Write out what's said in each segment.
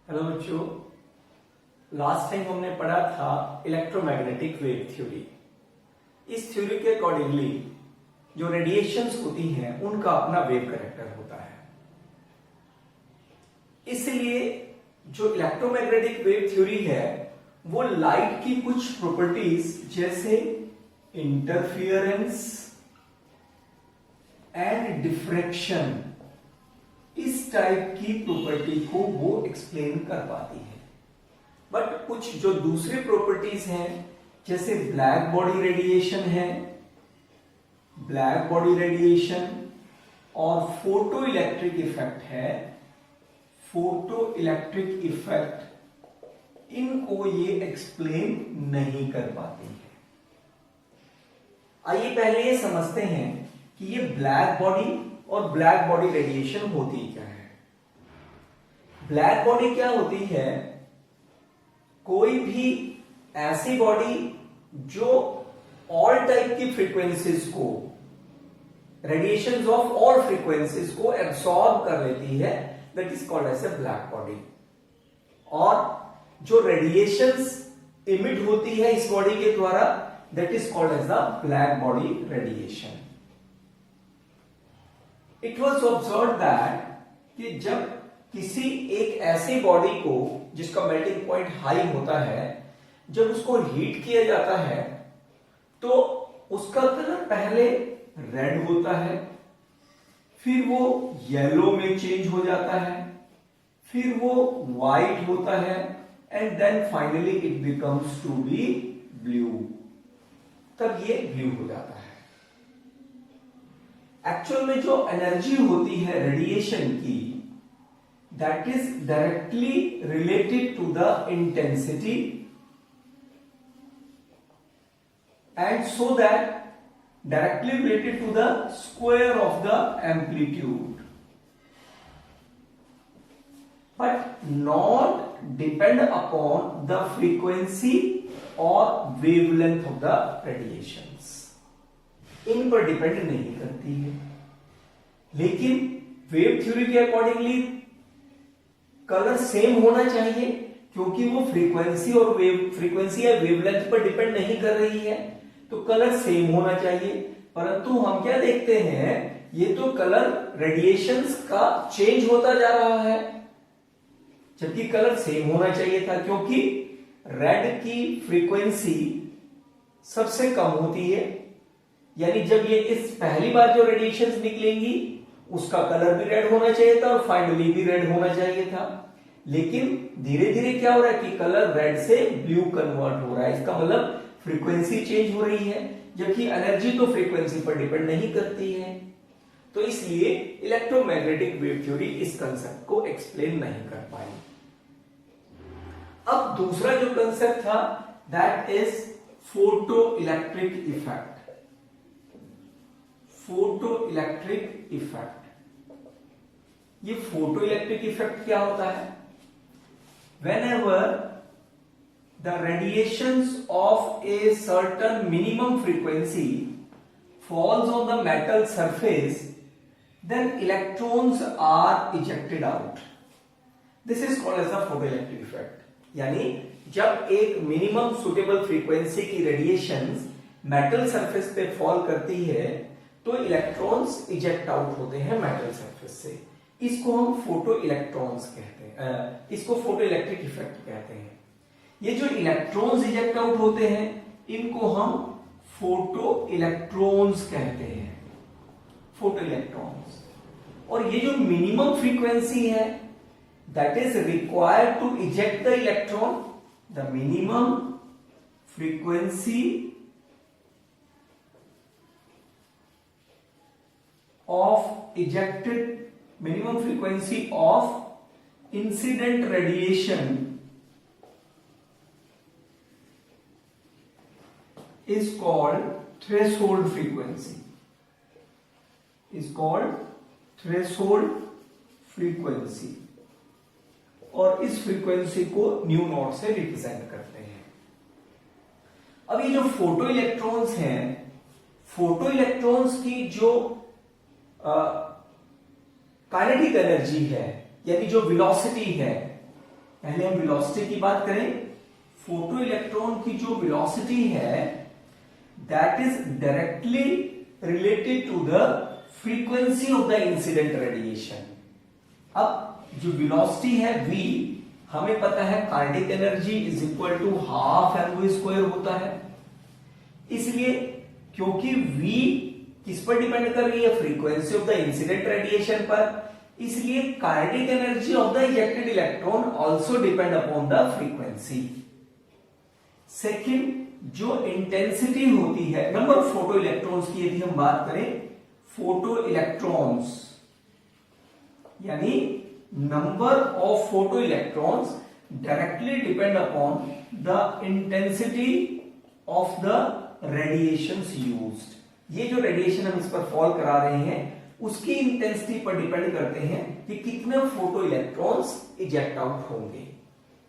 Hello बच्चों, last time हमने पढ़ा था इलेक्ट्रोमैग्नेटिक वेव थ्योरी। इस थ्योरी के अकॉर्डिंगली जो रेडिएशंस होती हैं उनका अपना वेव कैरेक्टर होता है। इसलिए जो इलेक्ट्रोमैग्नेटिक वेव थ्योरी है वो लाइट की कुछ प्रॉपर्टीज जैसे इंटरफियरेंस एंड डिफ्रैक्शन, इस टाइप की प्रॉपर्टी को वो एक्सप्लेन कर पाती है। बट कुछ जो दूसरी प्रॉपर्टीज हैं जैसे ब्लैक बॉडी रेडिएशन है, ब्लैक बॉडी रेडिएशन और फोटो इलेक्ट्रिक इफेक्ट है, फोटो इलेक्ट्रिक इफेक्ट, इनको ये एक्सप्लेन नहीं कर पाती है। आइए पहले ये समझते हैं कि ये ब्लैक बॉडी और ब्लैक बॉडी रेडिएशन होती क्या है। ब्लैक बॉडी क्या होती है? कोई भी ऐसी बॉडी जो ऑल टाइप की फ्रीक्वेंसीज को, रेडिएशंस ऑफ ऑल फ्रीक्वेंसीज को एब्सॉर्ब कर लेती है, that is called as a black body. और जो रेडिएशंस इमिट होती है इस बॉडी के द्वारा, that is called as the black body radiation. It was observe that कि जब किसी एक ऐसी बॉडी को जिसका मेल्टिंग पॉइंट हाई होता है, जब उसको हीट किया जाता है तो उसका कलर पहले रेड होता है, फिर वो येलो में चेंज हो जाता है, फिर वो व्हाइट होता है and then finally it becomes to be blue. तब ये ब्लू हो जाता है। एक्चुअल में जो एनर्जी होती है रेडिएशन की, that is directly related to the intensity and so that directly related to the square of the amplitude, but not depend upon the frequency और वेवलेंथ ऑफ द रेडिएशंस। इन पर डिपेंड नहीं करती है। लेकिन वेव थ्योरी के अकॉर्डिंगली कलर सेम होना चाहिए, क्योंकि वो फ्रीक्वेंसी और फ्रीक्वेंसी या वेवलेंथ पर डिपेंड नहीं कर रही है, तो कलर सेम होना चाहिए। परंतु हम क्या देखते हैं, ये तो कलर रेडिएशंस का चेंज होता जा रहा है, जबकि कलर सेम होना चाहिए था, क्योंकि रेड की फ्रीक्वेंसी सबसे कम होती है। यानी जब ये इस पहली बार जो रेडिएशंस निकलेंगी उसका कलर भी रेड होना चाहिए था और फाइनली भी रेड होना चाहिए था। लेकिन धीरे धीरे क्या हो रहा है कि कलर रेड से ब्लू कन्वर्ट हो रहा है। इसका मतलब फ्रीक्वेंसी चेंज हो रही है, जबकि एनर्जी तो फ्रीक्वेंसी पर डिपेंड नहीं करती है। तो इसलिए इलेक्ट्रोमैग्नेटिक वेव थ्योरी इस कंसेप्ट को एक्सप्लेन नहीं कर पाई। अब दूसरा जो कंसेप्ट था, that is photo electric effect. Photo electric effect, ये फोटो इलेक्ट्रिक इफेक्ट क्या होता है? Whenever the radiations of a certain minimum frequency falls on the metal surface, then electrons are ejected out. This is called as the photoelectric effect. यानी जब एक minimum suitable frequency की radiations metal surface पे fall करती है तो electrons eject out होते हैं मेटल सरफेस से। इसको हम फोटो इलेक्ट्रॉन्स कहते हैं, इसको फोटो इलेक्ट्रिक इफेक्ट कहते हैं। ये जो इलेक्ट्रॉन्स इजेक्ट आउट होते हैं इनको हम फोटो इलेक्ट्रॉन्स कहते हैं, फोटो इलेक्ट्रॉन्स। और ये जो मिनिमम फ्रीक्वेंसी है that is required to eject the electron, the minimum frequency of ejected, minimum frequency of incident radiation is called threshold frequency, is called threshold frequency। और इस frequency को new not से represent करते हैं। अब ये जो फोटो इलेक्ट्रॉन्स हैं, फोटो इलेक्ट्रॉन्स की जो काइनेटिक एनर्जी है, यानी जो वेलोसिटी है, पहले हम वेलोसिटी की बात करें। फोटो इलेक्ट्रॉन की जो वेलोसिटी है that is directly related to the frequency of the incident radiation. अब जो वेलोसिटी है v, हमें पता है kinetic energy is equal to half mv square होता है। इसलिए क्योंकि v किस पर डिपेंड कर रही है, frequency of the incident radiation पर, इसलिए kinetic energy of the ejected electron also depend upon the frequency. Second, जो इंटेंसिटी होती है, नंबर ऑफ फोटो इलेक्ट्रॉन्स की यदि हम बात करें, फोटो इलेक्ट्रॉन्स यानी number of photo electrons directly depend upon the intensity of the radiations used. ये जो रेडिएशन हम इस पर फॉल करा रहे हैं उसकी इंटेंसिटी पर डिपेंड करते हैं कि कितने फोटो इलेक्ट्रॉन्स इजेक्ट आउट होंगे।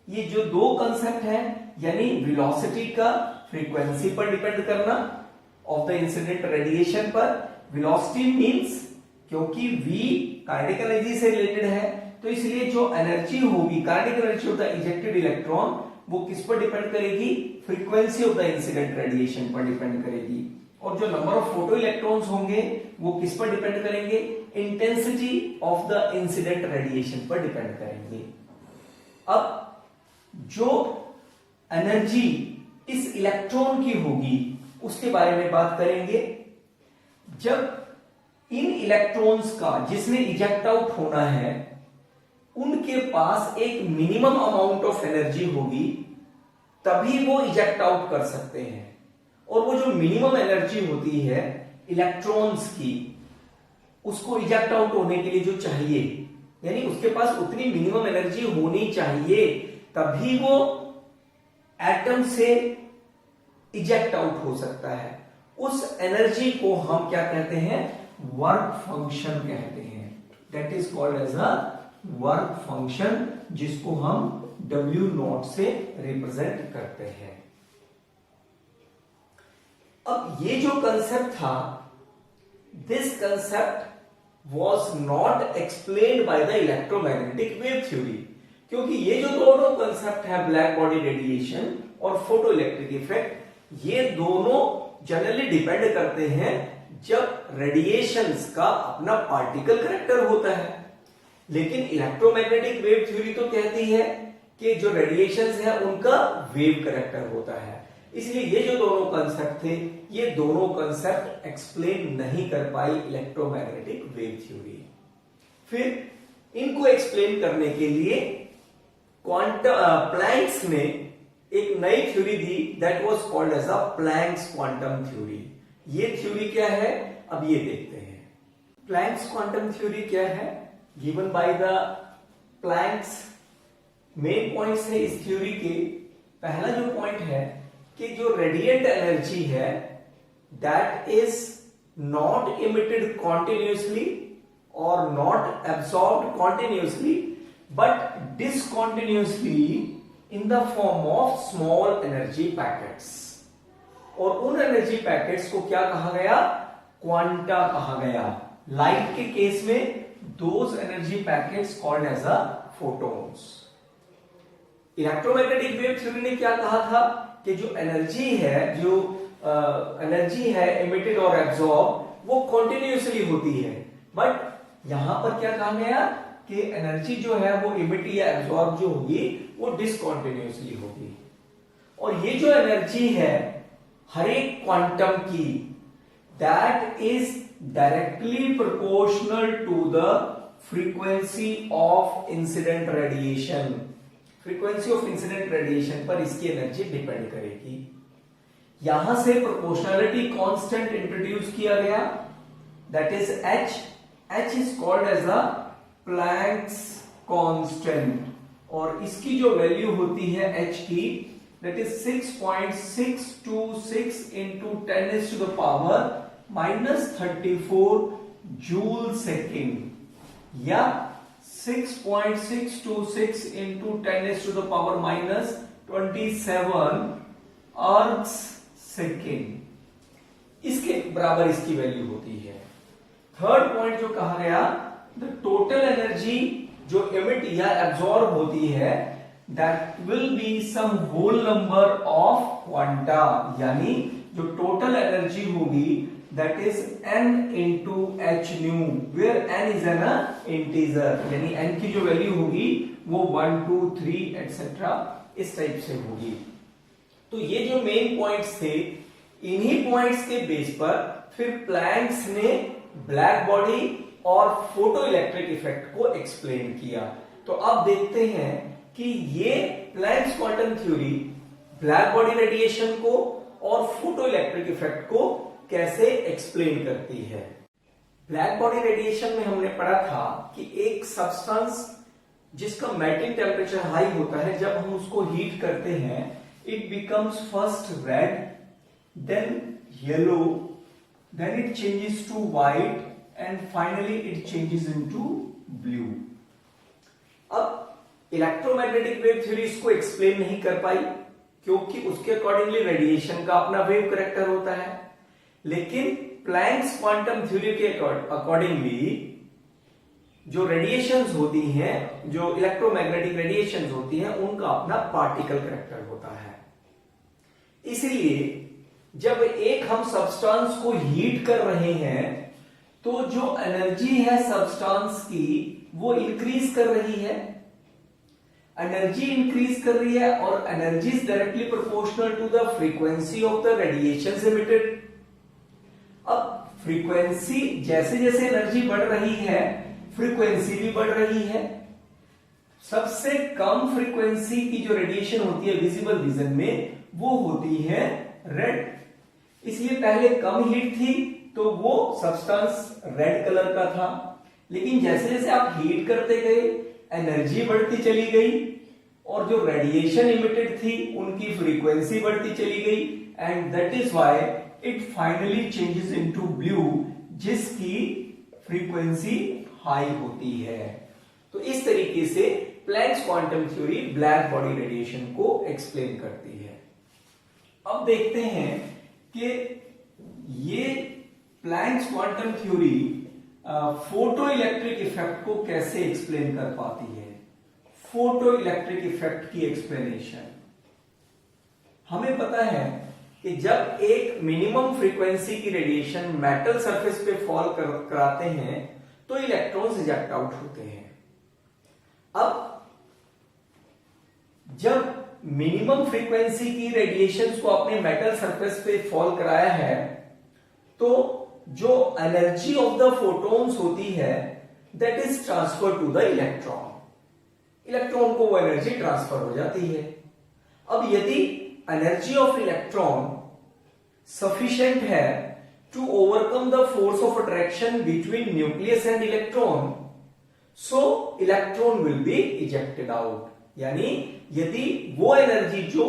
ये जो दो कंसेप्ट है, यानी वेलोसिटी का फ्रीक्वेंसी पर डिपेंड करना ऑफ द इंसिडेंट रेडिएशन पर। वेलोसिटी मींस क्योंकि v काइनेटिक एनर्जी से रिलेटेड है तो इसलिए जो एनर्जी होगी, kinetic energy of the ejected electron, वो किस पर डिपेंड करेगी, frequency of the incident radiation पर डिपेंड करेगी। और जो नंबर ऑफ फोटो इलेक्ट्रॉन्स होंगे वो किस पर डिपेंड करेंगे, intensity of the incident radiation पर डिपेंड करेंगे। अब जो एनर्जी इस इलेक्ट्रॉन की होगी उसके बारे में बात करेंगे। जब इन इलेक्ट्रॉन्स का जिसने इजेक्ट आउट होना है उनके पास एक मिनिमम अमाउंट ऑफ एनर्जी होगी तभी वो इजेक्ट आउट कर सकते हैं। और वो जो मिनिमम एनर्जी होती है इलेक्ट्रॉन्स की, उसको इजेक्ट आउट होने के लिए जो चाहिए, यानी उसके पास उतनी मिनिमम एनर्जी होनी चाहिए तभी वो एटम से इजेक्ट आउट हो सकता है। उस एनर्जी को हम क्या कहते हैं, वर्क फंक्शन कहते हैं। That is called as a work function, जिसको हम W0 से रिप्रेजेंट करते हैं। अब ये जो कंसेप्ट था, this concept was not explained by the electromagnetic wave theory, क्योंकि ये जो दोनों कंसेप्ट है, ब्लैक बॉडी रेडिएशन और फोटो इलेक्ट्रिक इफेक्ट, ये दोनों जनरली डिपेंड करते हैं जब रेडिएशंस का अपना पार्टिकल करेक्टर होता है। लेकिन इलेक्ट्रोमैग्नेटिक वेव थ्योरी तो कहती है कि जो रेडिएशंस है उनका वेव करेक्टर होता है। इसलिए ये जो दोनों कंसेप्ट थे, ये दोनों कंसेप्ट एक्सप्लेन नहीं कर पाई इलेक्ट्रोमैग्नेटिक वेव थ्योरी। फिर इनको एक्सप्लेन करने के लिए प्लैंक्स ने एक नई थ्योरी दी, that was called as a Planck's quantum theory. ये थ्योरी क्या है, अब ये देखते हैं। प्लैंक्स क्वांटम थ्योरी क्या है, given by the Planck's. Main points है इस थ्योरी के। पहला जो पॉइंट है कि जो रेडिएंट एनर्जी है that is not emitted continuously और not absorbed continuously but discontinuously in the form of small energy packets. और उन एनर्जी पैकेट्स को क्या कहा गया, क्वांटा कहा गया। लाइट के केस में those energy packets called as a photons. Electromagnetic wave theory ने क्या कहा था कि जो एनर्जी है इमिटेड और एब्सॉर्ब, वो कॉन्टिन्यूसली होती है। बट यहां पर क्या कहा गया कि एनर्जी जो है वो इमिट या एब्सॉर्ब जो होगी वो डिसकॉन्टिन्यूसली होगी। और ये जो एनर्जी है हर एक क्वांटम की, that is directly proportional to the frequency of incident radiation. Frequency of incident radiation पर इसकी एनर्जी डिपेंड करेगी। यहां से प्रोपोर्शनलिटी कांस्टेंट इंट्रोड्यूस किया गया, that is h। h is called as a Planck's constant और इसकी जो वैल्यू होती है h की, that is 6.626 into 10 to the power -34 joule second या 6.626 into 10 to the power -27 erg second. इसके बराबर इसकी वैल्यू होती है। थर्ड पॉइंट जो कहा गया, द टोटल एनर्जी जो इमिट या एब्सॉर्ब होती है that will be some whole number of quanta, यानी जो टोटल एनर्जी होगी that is n into h nu, where n is an integer, यानी n की जो वैल्यू होगी वो 1 2 3 etc. इस टाइप से होगी। तो ये जो मेन पॉइंट्स थे, इन्हीं पॉइंट्स के बेस पर फिर प्लैंक्स ने ब्लैक बॉडी और फोटो इलेक्ट्रिक इफेक्ट को एक्सप्लेन किया। तो अब देखते हैं कि ये Planck's quantum theory black body radiation को और फोटो इलेक्ट्रिक इफेक्ट को कैसे एक्सप्लेन करती है। ब्लैक बॉडी रेडिएशन में हमने पढ़ा था कि एक सब्सटेंस जिसका मेल्टिंग टेम्परेचर हाई होता है, जब हम उसको हीट करते हैं, it becomes first red, then yellow, then it changes to white and finally it changes into blue. अब इलेक्ट्रोमैग्नेटिक वेव थ्योरी इसको एक्सप्लेन नहीं कर पाई क्योंकि उसके अकॉर्डिंगली रेडिएशन का अपना वेव कैरेक्टर होता है, लेकिन प्लैंक्स क्वांटम थ्योरी के अकॉर्डिंगली जो रेडिएशंस होती हैं, जो इलेक्ट्रोमैग्नेटिक रेडिएशंस होती हैं, उनका अपना पार्टिकल कैरेक्टर होता है। इसलिए जब एक हम सब्सटेंस को हीट कर रहे हैं तो जो एनर्जी है सब्सटेंस की वो इंक्रीज कर रही है, एनर्जी इंक्रीज कर रही है और energy is directly proportional to the frequency of the radiations emitted. अब फ्रीक्वेंसी, जैसे जैसे एनर्जी बढ़ रही है फ्रीक्वेंसी भी बढ़ रही है। सबसे कम फ्रीक्वेंसी की जो रेडिएशन होती है विजिबल विजन में वो होती है रेड, इसलिए पहले कम हीट थी तो वो सब्सटेंस रेड कलर का था, लेकिन जैसे जैसे आप हीट करते गए एनर्जी बढ़ती चली गई और जो रेडिएशन इमिटेड थी उनकी फ्रीक्वेंसी बढ़ती चली गई and that is why it finally changes into blue, जिसकी फ्रीक्वेंसी हाई होती है। तो इस तरीके से Planck's quantum theory black body radiation को एक्सप्लेन करती है। अब देखते हैं कि ये Planck's quantum theory photo electric effect को कैसे एक्सप्लेन कर पाती है। फोटो इलेक्ट्रिक इफेक्ट की एक्सप्लेनेशन, हमें पता है कि जब एक मिनिमम फ्रीक्वेंसी की रेडिएशन मेटल सरफेस पे फॉल कराते हैं तो इलेक्ट्रॉन्स इजेक्ट आउट होते हैं। अब जब मिनिमम फ्रीक्वेंसी की रेडिएशंस को अपने मेटल सरफेस पे फॉल कराया है तो जो एनर्जी ऑफ द फोटॉन्स होती है that is transfer to the electron, electron को वो एनर्जी ट्रांसफर हो जाती है। अब यदि एनर्जी ऑफ इलेक्ट्रॉन सफिशिएंट है to overcome the force of attraction between nucleus and electron, so electron will be ejected out. यानी यदि वो एनर्जी जो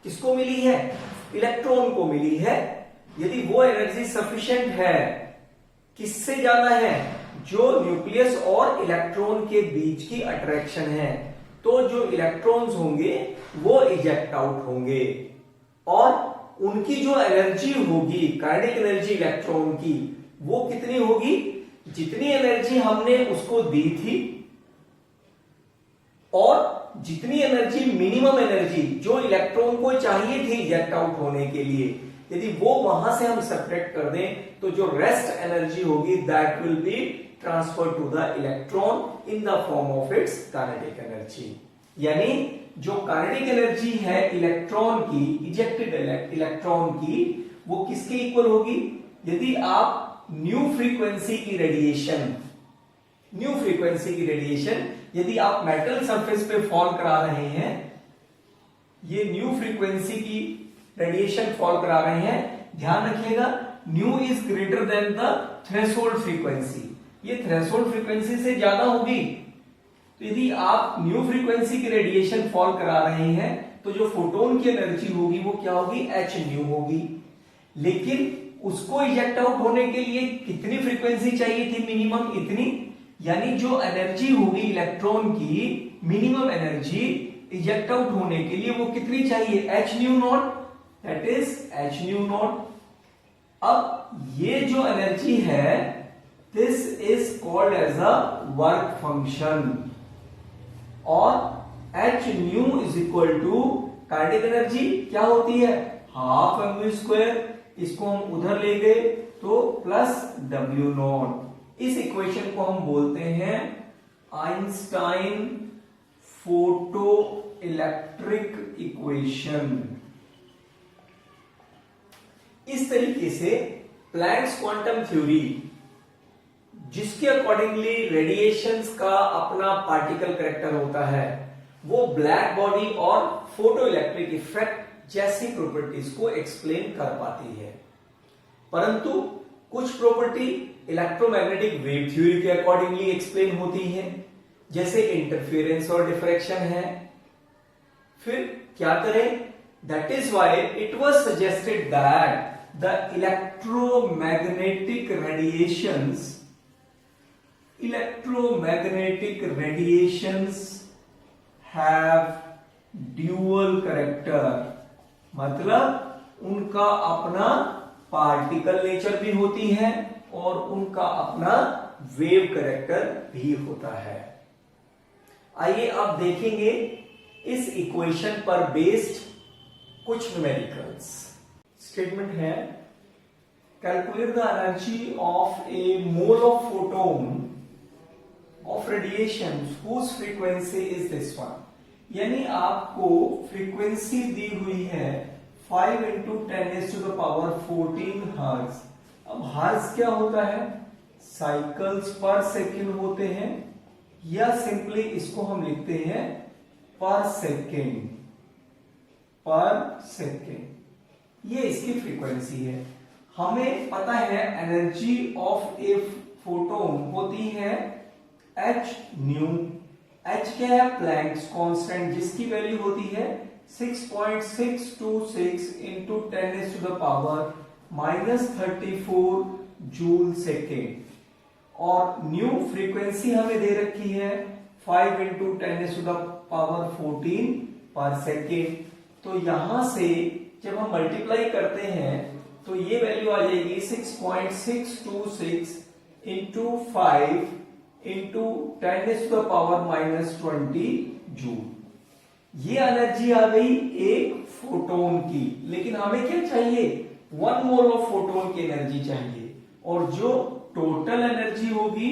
किसको मिली है, इलेक्ट्रॉन को मिली है, यदि वो एनर्जी सफिशिएंट है, किससे ज्यादा है, जो न्यूक्लियस और इलेक्ट्रॉन के बीच की अट्रैक्शन है, तो जो इलेक्ट्रॉन्स होंगे वो इजेक्ट आउट होंगे और उनकी जो एनर्जी होगी, काइनेटिक एनर्जी इलेक्ट्रॉन की, वो कितनी होगी, जितनी एनर्जी हमने उसको दी थी और जितनी एनर्जी मिनिमम एनर्जी जो इलेक्ट्रॉन को चाहिए थी इजेक्ट आउट होने के लिए, यदि वो वहां से हम सब्ट्रैक्ट कर दें तो जो रेस्ट एनर्जी होगी that will be transfer to the electron in the form of its kinetic energy. यानी जो काइनेटिक एनर्जी है इलेक्ट्रॉन की, इजेक्टेड इलेक्ट्रॉन की, वो किसके इक्वल होगी, यदि आप न्यू फ्रीक्वेंसी की रेडिएशन यदि आप मेटल सरफेस पे फॉल करा रहे हैं, ये न्यू फ्रीक्वेंसी की रेडिएशन फॉल करा रहे हैं, ध्यान रखिएगा new is greater than the threshold frequency, ये थ्रेशोल्ड फ्रीक्वेंसी से ज्यादा होगी। तो यदि आप न्यू फ्रीक्वेंसी की रेडिएशन फॉल करा रहे हैं तो जो फोटोन की एनर्जी होगी वो क्या होगी, एच न्यू होगी। लेकिन उसको इजेक्ट आउट होने के लिए कितनी फ्रीक्वेंसी चाहिए थी, मिनिमम इतनी, यानी जो एनर्जी होगी इलेक्ट्रॉन की, मिनिमम एनर्जी इजेक्ट आउट होने के लिए वो कितनी चाहिए, h nu naught, that is h nu naught. अब ये जो एनर्जी है this is called as a work function, और h nu is equal to kinetic energy क्या होती है, हाफ mv स्क्वायर, इसको हम उधर ले गए तो प्लस w नॉट। इस इक्वेशन को हम बोलते हैं आइंस्टाइन फोटो इलेक्ट्रिक इक्वेशन। इस तरीके से प्लैंक्स क्वांटम थ्योरी, जिसके अकॉर्डिंगली रेडिएशंस का अपना पार्टिकल करेक्टर होता है, वो ब्लैक बॉडी और फोटो इलेक्ट्रिक इफेक्ट जैसी प्रॉपर्टीज को एक्सप्लेन कर पाती है। परंतु कुछ प्रॉपर्टी इलेक्ट्रोमैग्नेटिक वेव थ्योरी के अकॉर्डिंगली एक्सप्लेन होती है, जैसे इंटरफेरेंस और डिफ्रैक्शन है। फिर क्या करें, that is why it was suggested that the electromagnetic radiations have dual character, मतलब उनका अपना पार्टिकल नेचर भी होती है और उनका अपना वेव करेक्टर भी होता है। आइए अब देखेंगे इस इक्वेशन पर बेस्ड कुछ न्यूमेरिकल्स। स्टेटमेंट है, calculate the energy of A mole of photon of radiation whose frequency is this one। यानी आपको फ्रीक्वेंसी दी हुई है 5 into 10⁻14 हर्ट्ज। अब हर्ट्ज क्या होता है, साइकिल्स पर सेकेंड होते हैं, या सिंपली इसको हम लिखते हैं पर सेकेंड। ये इसकी फ्रीक्वेंसी है। हमें पता है एनर्जी ऑफ ए फोटोन होती है एच न्यू। एच क्या है, प्लैंक्स कांस्टेंट, जिसकी वैल्यू होती है 6.626 into 10⁻⁻34 जूल सेकेंड। और न्यू फ्रीक्वेंसी हमें दे रखी है 5 into 10⁻14 पर सेकेंड। तो यहां से जब हम मल्टीप्लाई करते हैं तो ये वैल्यू आ जाएगी 6.626 into 5 into 10⁻⁻20 जूल। ये एनर्जी आ गई एक फोटोन की। लेकिन हमें क्या चाहिए, 1 मोल ऑफ फोटोन की एनर्जी चाहिए। और जो टोटल एनर्जी होगी,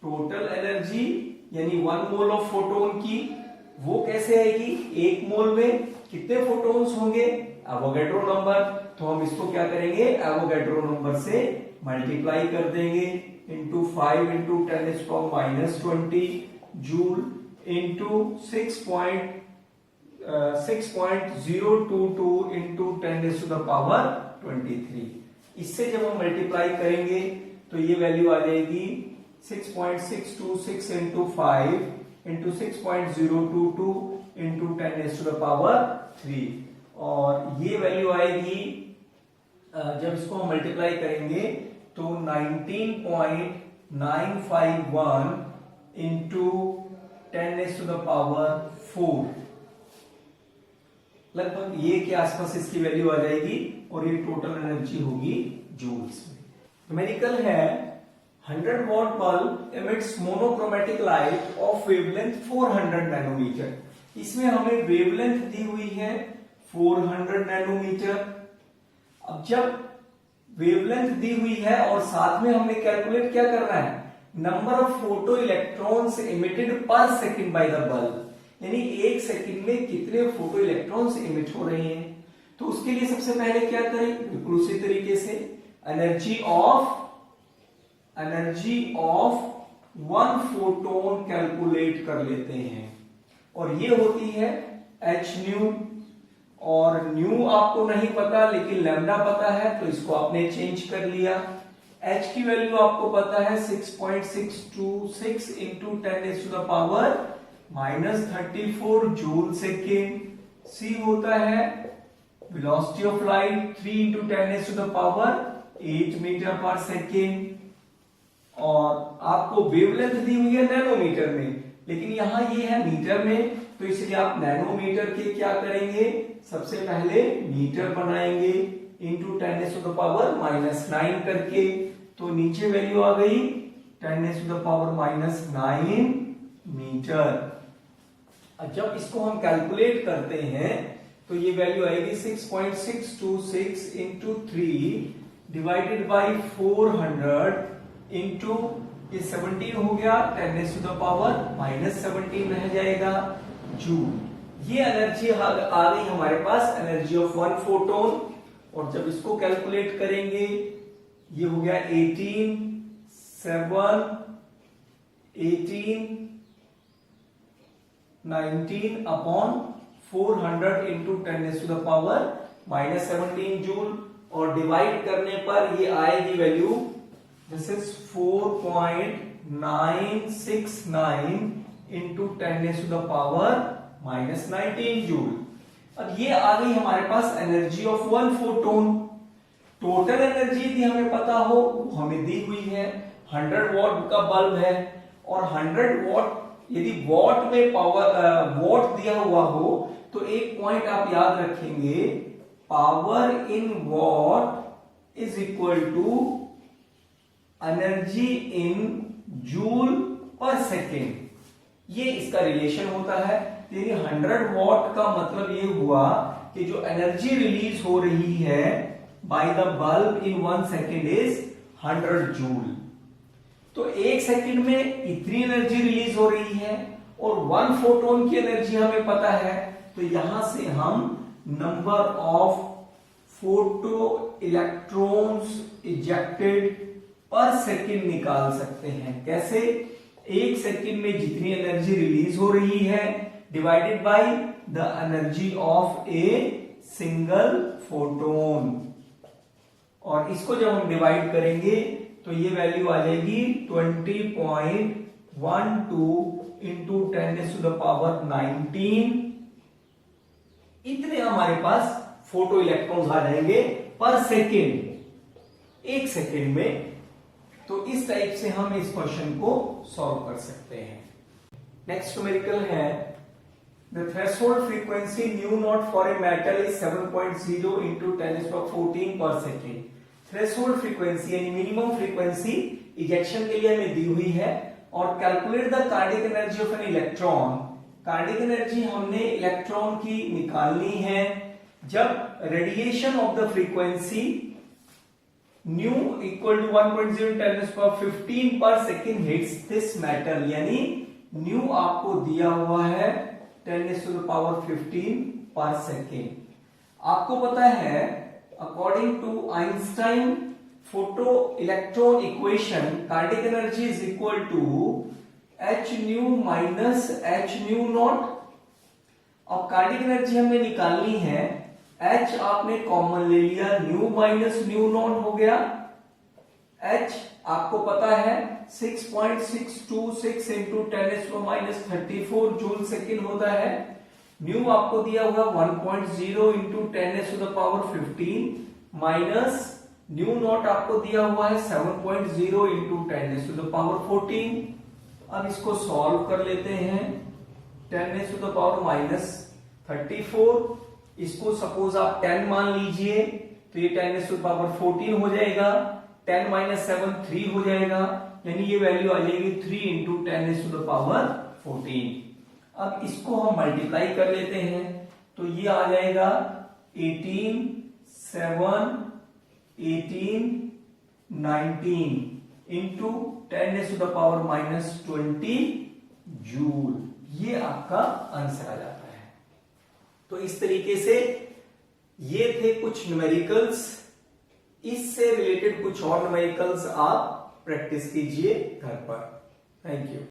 टोटल एनर्जी यानी 1 मोल ऑफ फोटोन की, वो कैसे आएगी, एक मोल में कितने फोटोन्स होंगे, एवोगैड्रो नंबर। तो हम इसको क्या करेंगे, एवोगैड्रो नंबर से मल्टीप्लाई कर देंगे into 5 into 10⁻⁻20 joule into 6.022 into 10⁻23। इससे जब हम मल्टीप्लाई करेंगे तो ये वैल्यू आ जाएगी 6.626 into 5 into 6.022 into 10⁻3। और ये वैल्यू आएगी जब इसको हम मल्टीप्लाई करेंगे तो 19.951 into 10⁻4, लगभग ये के आसपास इसकी वैल्यू आ जाएगी। और ये टोटल एनर्जी होगी जूल्स में। न्यूमेरिकल है, 100 watt bulb emits monochromatic light of wavelength 400 nanometre. इसमें हमें वेवलेंथ दी हुई है 400 नैनोमीटर। अब जब वेवलेंथ दी हुई है और साथ में हमने कैलकुलेट क्या करना है, number of photo electrons emitted पर सेकंड बाय द बल्ब, यानी एक सेकंड में कितने फोटो इलेक्ट्रॉन्स इमिट हो रहे हैं। तो उसके लिए सबसे पहले क्या करें, बिल्कुल उसी तरीके से एनर्जी ऑफ 1 फोटोन कैलकुलेट कर लेते हैं। और ये होती है एच न्यू। और न्यू आपको नहीं पता लेकिन लैम्डा पता है, तो इसको आपने चेंज कर लिया। एच की वैल्यू आपको पता है 6.626 into 10⁻⁻34 जूल सेकेंड। सी होता है velocity of light 3 into 10⁸ metre per second. और आपको वेवलेंथ दी हुई है नैनोमीटर में, लेकिन यहां ये है मीटर में, तो इसलिए आप नैनोमीटर के क्या करेंगे, सबसे पहले मीटर बनाएंगे इंटू 10⁻⁻9 करके। तो नीचे वैल्यू आ गई 10⁻⁻9 मीटर। जब इसको हम कैलकुलेट करते हैं तो ये वैल्यू आएगी 6.626 इंटू 3 डिवाइडेड बाई 400 इंटू ये 17 हो गया 10⁻⁻17 रह जाएगा जूल। ये एनर्जी आ गई हमारे पास, एनर्जी ऑफ वन फोटोन। और जब इसको कैलकुलेट करेंगे ये हो गया 19 अपॉन 400 इंटू 10⁻⁻17 जूल। और डिवाइड करने पर ये आएगी value, this is 4.969 into 10⁻⁻19 joule. अब ये आ गई हमारे पास energy of one photon. Total energy यदि हमें पता हो, हमें दी हुई है 100 वॉट का बल्ब है, और 100 वॉट यदि वॉट में पावर वॉट दिया हुआ हो तो एक पॉइंट आप याद रखेंगे, power in watt is equal to energy in joule per second. ये इसका रिलेशन होता है। यानी 100 वॉट का मतलब ये हुआ कि जो एनर्जी रिलीज हो रही है by the bulb in 1 second is 100 joule. तो एक सेकेंड में इतनी एनर्जी रिलीज हो रही है, और 1 फोटोन की एनर्जी हमें पता है, तो यहां से हम number of photo electrons ejected पर सेकेंड निकाल सकते हैं। कैसे? एक सेकेंड में जितनी एनर्जी रिलीज हो रही है divided by the energy of a single photon. और इसको जब हम डिवाइड करेंगे तो ये वैल्यू आ जाएगी 20.12 इंटू 10⁻⁹। इतने हमारे पास फोटो इलेक्ट्रॉन्स आ जाएंगे पर सेकेंड, एक सेकेंड में। तो इस टाइप से हम इस क्वेश्चन को सॉल्व कर सकते हैं। नेक्स्ट न्यूमेरिकल है, the threshold frequency nu naught for a metal is 7.0 into 10⁻14 per second. Threshold frequency यानी मिनिमम फ्रीक्वेंसी इजेक्शन के लिए हमें दी हुई है। और calculate the kinetic energy of an electron. Kinetic energy हमने इलेक्ट्रॉन की निकालनी है जब radiation of the frequency nu equal to 1.0 10⁻15 per second hits this metal. यानी न्यू आपको दिया हुआ है 10⁻15 पर सेकेंड। आपको पता है according to Einstein photo electron equation, kinetic energy is equal to h nu minus h nu naught. अब kinetic energy हमें निकालनी है, h आपने कॉमन ले लिया, न्यू माइनस न्यू नॉट हो गया। h आपको पता है 6.626 इंटू 10⁻⁻34 जूल सेकेंड होता है। न्यू आपको दिया हुआ 1.0 इंटू 10⁻15 माइनस न्यू नॉट आपको दिया हुआ है 7.0 इंटू 10⁻14। अब इसको सॉल्व कर लेते हैं। 10⁻⁻34, इसको सपोज आप 10 मान लीजिए तो ये 10⁻14 हो जाएगा। 10 माइनस 7 3 हो जाएगा, यानी ये वैल्यू आ जाएगी 3 इंटू 10⁻14। अब इसको हम मल्टीप्लाई कर लेते हैं तो ये आ जाएगा 18 7 18 19 इंटू 10⁻⁻20 जूल। ये आपका आंसर आ जाता है। तो इस तरीके से ये थे कुछ न्यूमेरिकल्स। इससे रिलेटेड कुछ और न्यूमेरिकल्स आप प्रैक्टिस कीजिए घर पर। Thank you.